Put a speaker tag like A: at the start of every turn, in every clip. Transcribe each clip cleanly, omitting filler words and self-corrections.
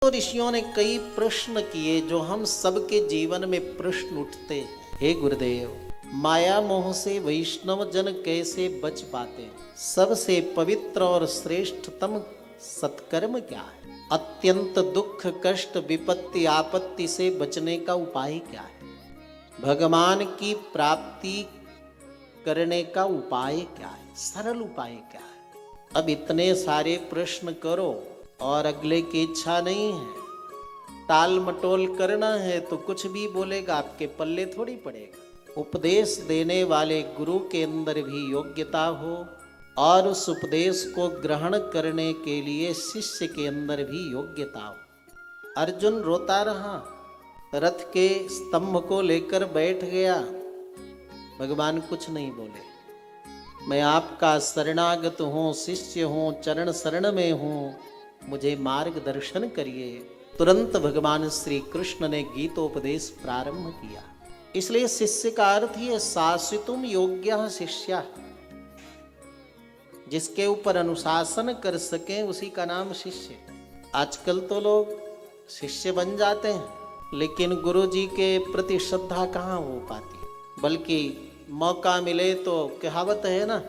A: तो ऋषियों ने कई प्रश्न किए जो हम सबके जीवन में प्रश्न उठते हैं। हे गुरुदेव, माया मोह से वैष्णव जन कैसे बच पाते हैं? सबसे पवित्र और श्रेष्ठतम सत्कर्म क्या है? अत्यंत दुख कष्ट विपत्ति आपत्ति से बचने का उपाय क्या है? भगवान की प्राप्ति करने का उपाय क्या है? सरल उपाय क्या है? अब इतने सारे प्रश्न करो और अगले की इच्छा नहीं है, टाल मटोल करना है तो कुछ भी बोलेगा, आपके पल्ले थोड़ी पड़ेगा। उपदेश देने वाले गुरु के अंदर भी योग्यता हो और उस उपदेश को ग्रहण करने के लिए शिष्य के अंदर भी योग्यता हो। अर्जुन रोता रहा, रथ के स्तंभ को लेकर बैठ गया, भगवान कुछ नहीं बोले। मैं आपका शरणागत हूँ, शिष्य हूँ, चरण शरण में हूँ, मुझे मार्गदर्शन करिए। तुरंत भगवान श्री कृष्ण ने गीतोपदेश प्रारंभ किया। इसलिए शिष्य का अर्थ ही है शासितुम योग्य शिष्य, जिसके ऊपर अनुशासन कर सके उसी का नाम शिष्य। आजकल तो लोग शिष्य बन जाते हैं लेकिन गुरु जी के प्रति श्रद्धा कहाँ हो पाती, बल्कि मौका मिले तो कहावत है ना,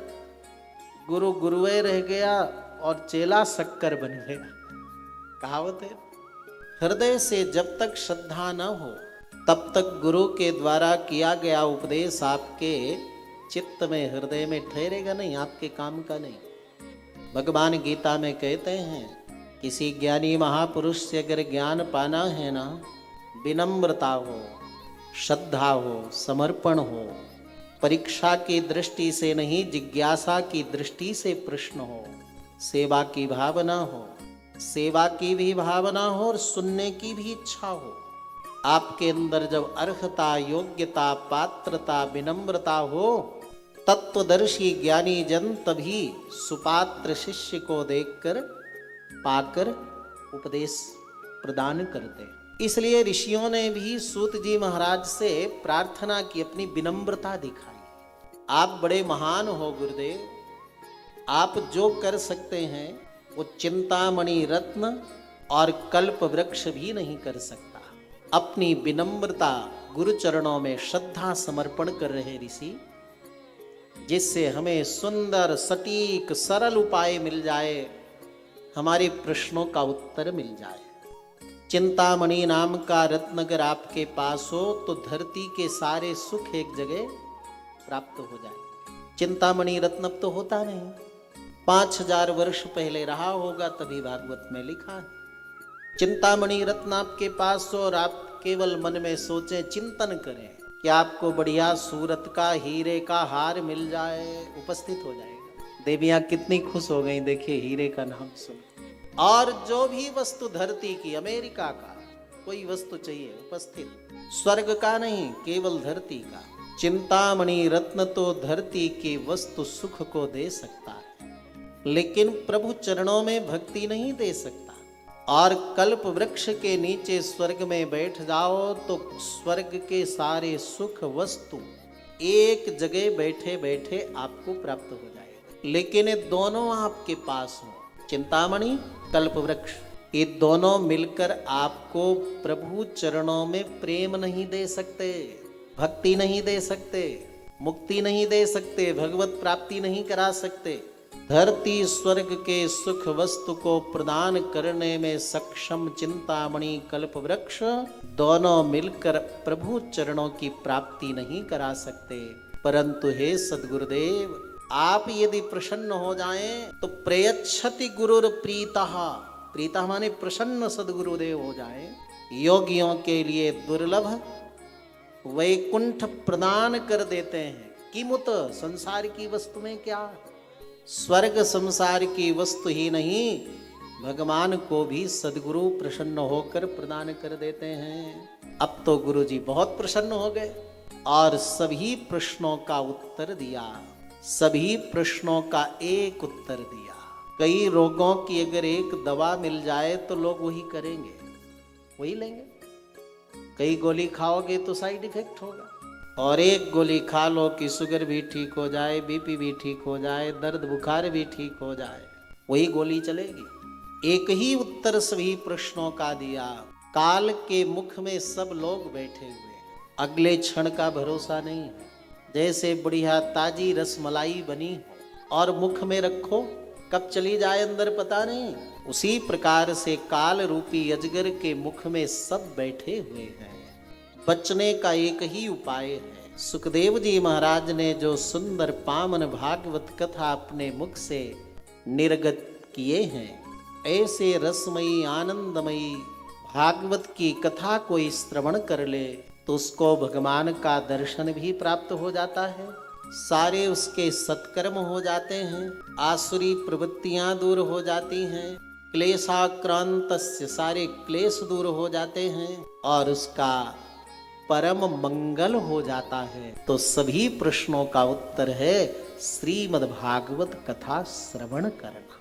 A: गुरु गुरुए रह गया और चेला शक्कर बन गया। कहावत है। हृदय से जब तक श्रद्धा न हो तब तक गुरु के द्वारा किया गया उपदेश आपके चित्त में हृदय में ठहरेगा नहीं, आपके काम का नहीं। भगवान गीता में कहते हैं, किसी ज्ञानी महापुरुष से अगर ज्ञान पाना है ना, विनम्रता हो, श्रद्धा हो, समर्पण हो, परीक्षा की दृष्टि से नहीं जिज्ञासा की दृष्टि से प्रश्न हो, सेवा की भावना हो, सेवा की भी भावना हो और सुनने की भी इच्छा हो। आपके अंदर जब अर्हता, योग्यता, पात्रता, विनम्रता हो, तत्वदर्शी ज्ञानी जन तभी सुपात्र शिष्य को देखकर पाकर उपदेश प्रदान करते। इसलिए ऋषियों ने भी सूत जी महाराज से प्रार्थना की, अपनी विनम्रता दिखाई। आप बड़े महान हो गुरुदेव, आप जो कर सकते हैं वो चिंतामणि रत्न और कल्प वृक्ष भी नहीं कर सकता। अपनी विनम्रता गुरु चरणों में श्रद्धा समर्पण कर रहे ऋषि, जिससे हमें सुंदर सटीक सरल उपाय मिल जाए, हमारे प्रश्नों का उत्तर मिल जाए। चिंतामणि नाम का रत्न अगर आपके पास हो तो धरती के सारे सुख एक जगह प्राप्त हो जाए। चिंतामणि रत्न अब तो होता नहीं, 5000 वर्ष पहले रहा होगा, तभी भागवत में लिखा है। चिंतामणि रत्न आपके पास हो और आप केवल मन में सोचें, चिंतन करें कि आपको बढ़िया सूरत का हीरे का हार मिल जाए, उपस्थित हो जाएगा। देवियां कितनी खुश हो गई, देखिए हीरे का नाम सुन। और जो भी वस्तु धरती की, अमेरिका का कोई वस्तु चाहिए, उपस्थित। स्वर्ग का नहीं, केवल धरती का। चिंतामणि रत्न तो धरती की वस्तु सुख को दे सकता है, लेकिन प्रभु चरणों में भक्ति नहीं दे सकता। और कल्प वृक्ष के नीचे स्वर्ग में बैठ जाओ तो स्वर्ग के सारे सुख वस्तु एक जगह बैठे बैठे आपको प्राप्त हो जाएगा। लेकिन ये दोनों आपके पास हो, चिंतामणि, कल्प वृक्ष, ये दोनों मिलकर आपको प्रभु चरणों में प्रेम नहीं दे सकते, भक्ति नहीं दे सकते, मुक्ति नहीं दे सकते, भगवत प्राप्ति नहीं करा सकते। धरती स्वर्ग के सुख वस्तु को प्रदान करने में सक्षम चिंतामणि कल्प वृक्ष दोनों मिलकर प्रभु चरणों की प्राप्ति नहीं करा सकते। परंतु हे सद्गुरुदेव, आप यदि प्रसन्न हो जाएं तो प्रयच्छति गुरुर प्रीतः, प्रीतः माने प्रसन्न सद्गुरुदेव हो जाएं, योगियों के लिए दुर्लभ वैकुंठ प्रदान कर देते हैं। किमुत, संसार की वस्तु में क्या, स्वर्ग संसार की वस्तु ही नहीं, भगवान को भी सद्गुरु प्रसन्न होकर प्रदान कर देते हैं। अब तो गुरु जी बहुत प्रसन्न हो गए और सभी प्रश्नों का उत्तर दिया, सभी प्रश्नों का एक उत्तर दिया। कई रोगों की अगर एक दवा मिल जाए तो लोग वही करेंगे, वही लेंगे। कई गोली खाओगे तो साइड इफेक्ट होगा, और एक गोली खा लो कि शुगर भी ठीक हो जाए, बीपी भी ठीक हो जाए, दर्द बुखार भी ठीक हो जाए, वही गोली चलेगी। एक ही उत्तर सभी प्रश्नों का दिया। काल के मुख में सब लोग बैठे हुए, अगले क्षण का भरोसा नहीं है। जैसे बढ़िया ताजी रसमलाई बनी और मुख में रखो, कब चली जाए अंदर पता नहीं, उसी प्रकार से काल रूपी अजगर के मुख में सब बैठे हुए हैं। बचने का एक ही उपाय है। सुखदेव जी महाराज ने जो सुंदर पावन भागवत कथा अपने मुख से निर्गत किए हैं, ऐसे रसमयी आनंदमयी भागवत की कथा कोई श्रवण कर ले तो उसको भगवान का दर्शन भी प्राप्त हो जाता है, सारे उसके सत्कर्म हो जाते हैं, आसुरी प्रवृत्तियां दूर हो जाती हैं, क्लेशाक्रांतस्य सारे क्लेश दूर हो जाते हैं और उसका परम मंगल हो जाता है। तो सभी प्रश्नों का उत्तर है श्रीमद् भागवत कथा श्रवण करना।